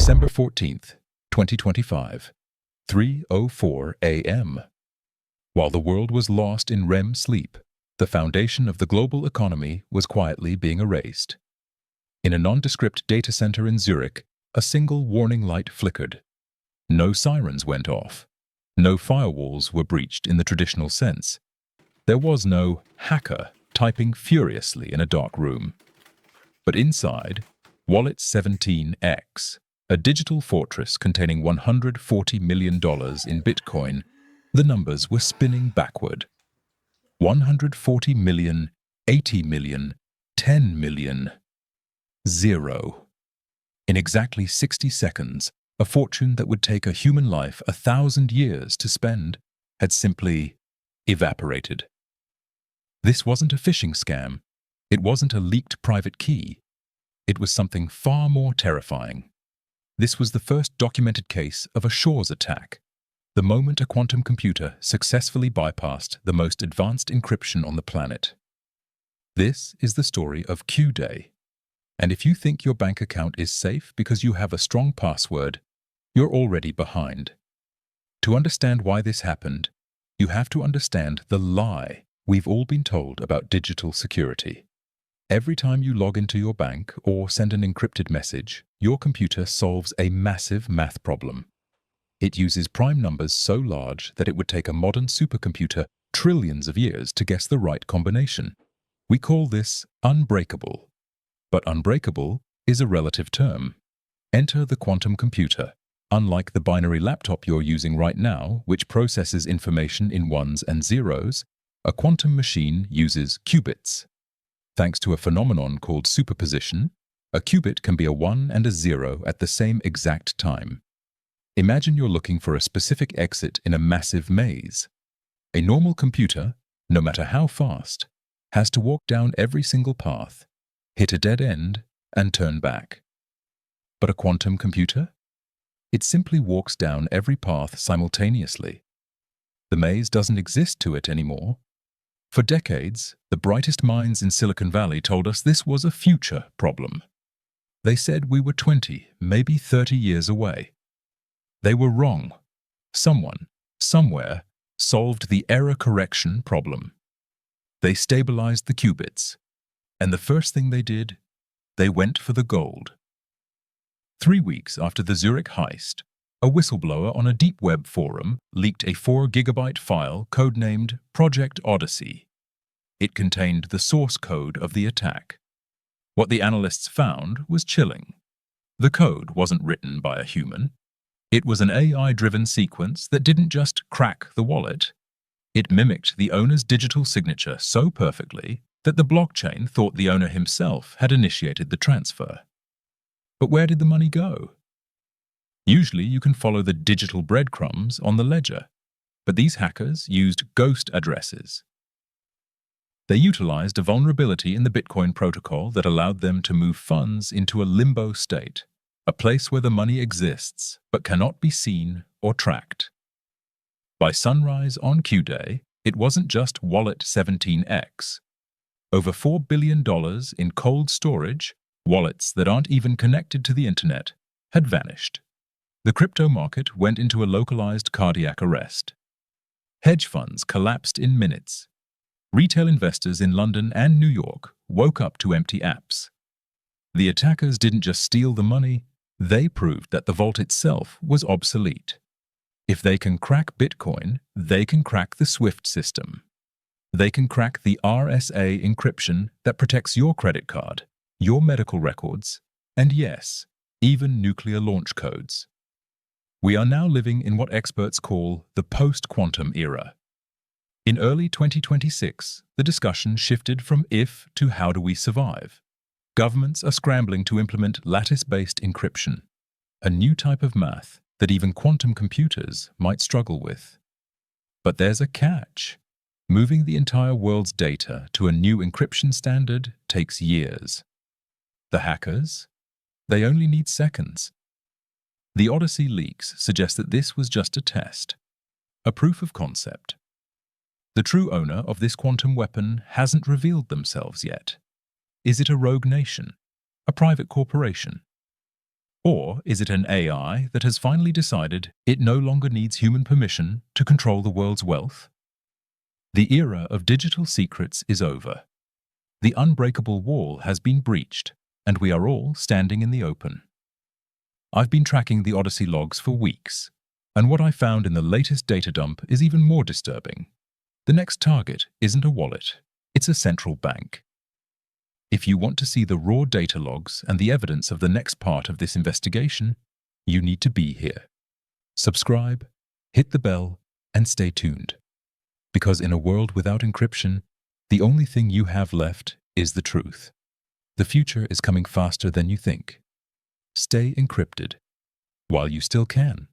December 14th, 2025, 3:04 a.m. While the world was lost in REM sleep, the foundation of the global economy was quietly being erased. In a nondescript data center in Zurich, a single warning light flickered. No sirens went off. No firewalls were breached in the traditional sense. There was no hacker typing furiously in a dark room. But inside, Wallet 17X, a digital fortress containing $140 million in Bitcoin, the numbers were spinning backward. 140 million, 80 million, 10 million. 0. In exactly 60 seconds, a fortune that would take a human life 1,000 years to spend had simply evaporated. This wasn't a phishing scam. It wasn't a leaked private key. It was something far more terrifying. This was the first documented case of a Shaw's attack, the moment a quantum computer successfully bypassed the most advanced encryption on the planet. This is the story of Q-Day. And if you think your bank account is safe because you have a strong password, you're already behind. To understand why this happened, you have to understand the lie we've all been told about digital security. Every time you log into your bank or send an encrypted message, your computer solves a massive math problem. It uses prime numbers so large that it would take a modern supercomputer trillions of years to guess the right combination. We call this unbreakable. But unbreakable is a relative term. Enter the quantum computer. Unlike the binary laptop you're using right now, which processes information in ones and zeros, a quantum machine uses qubits. Thanks to a phenomenon called superposition, a qubit can be a 1 and a 0 at the same exact time. Imagine you're looking for a specific exit in a massive maze. A normal computer, no matter how fast, has to walk down every single path, hit a dead end, and turn back. But a quantum computer? It simply walks down every path simultaneously. The maze doesn't exist to it anymore. For decades, the brightest minds in Silicon Valley told us this was a future problem. They said we were 20, maybe 30 years away. They were wrong. Someone, somewhere, solved the error correction problem. They stabilized the qubits. And the first thing they did, they went for the gold. 3 weeks after the Zurich heist, a whistleblower on a deep web forum leaked a 4-gigabyte file codenamed Project Odyssey. It contained the source code of the attack. What the analysts found was chilling. The code wasn't written by a human. It was an AI-driven sequence that didn't just crack the wallet. It mimicked the owner's digital signature so perfectly that the blockchain thought the owner himself had initiated the transfer. But where did the money go? Usually you can follow the digital breadcrumbs on the ledger, but these hackers used ghost addresses. They utilized a vulnerability in the Bitcoin protocol that allowed them to move funds into a limbo state, a place where the money exists but cannot be seen or tracked. By sunrise on Q-Day, it wasn't just Wallet 17X. Over $4 billion in cold storage, wallets that aren't even connected to the internet, had vanished. The crypto market went into a localized cardiac arrest. Hedge funds collapsed in minutes. Retail investors in London and New York woke up to empty apps. The attackers didn't just steal the money, they proved that the vault itself was obsolete. If they can crack Bitcoin, they can crack the SWIFT system. They can crack the RSA encryption that protects your credit card, your medical records, and yes, even nuclear launch codes. We are now living in what experts call the post-quantum era. In early 2026, the discussion shifted from if to how do we survive. Governments are scrambling to implement lattice-based encryption, a new type of math that even quantum computers might struggle with. But there's a catch. Moving the entire world's data to a new encryption standard takes years. The hackers? They only need seconds. The Odyssey leaks suggest that this was just a test, a proof of concept. The true owner of this quantum weapon hasn't revealed themselves yet. Is it a rogue nation? A private corporation? Or is it an AI that has finally decided it no longer needs human permission to control the world's wealth? The era of digital secrets is over. The unbreakable wall has been breached, and we are all standing in the open. I've been tracking the Odyssey logs for weeks, and what I found in the latest data dump is even more disturbing. The next target isn't a wallet, it's a central bank. If you want to see the raw data logs and the evidence of the next part of this investigation, you need to be here. Subscribe, hit the bell, and stay tuned. Because in a world without encryption, the only thing you have left is the truth. The future is coming faster than you think. Stay encrypted while you still can.